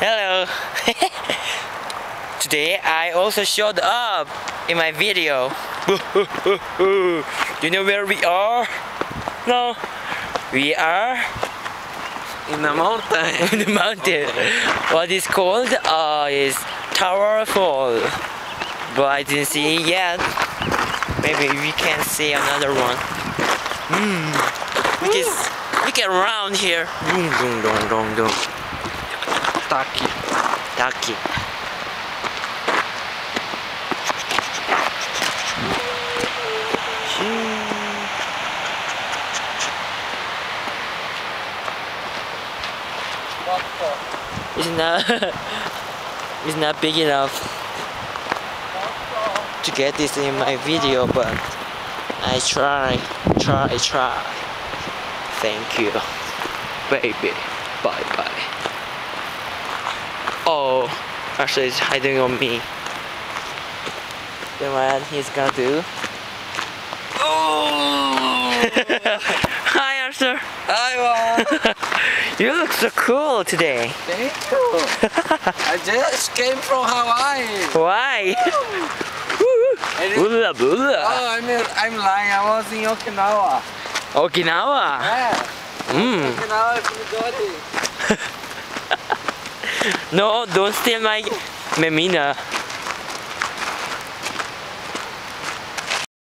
Hello. Today I also showed up in my video. You know where we are? No. We are in the mountain. in the mountain. What is called is Tower Fall. But I didn't see it yet. Maybe we can see another one. We can round here. Taki. Taki. It's not big enough to get this in my video, but I try. Thank you, baby. Bye bye. Oh, Asher is hiding on me. Then what he's gonna do? Oh! Hi, Asher. Hi, Mom. You look so cool today. Thank you. I just came from Hawaii. Why? Oh, Bula. I'm lying. I was in Okinawa. Okinawa. Yeah. Okinawa is Midori. No, don't steal my memina.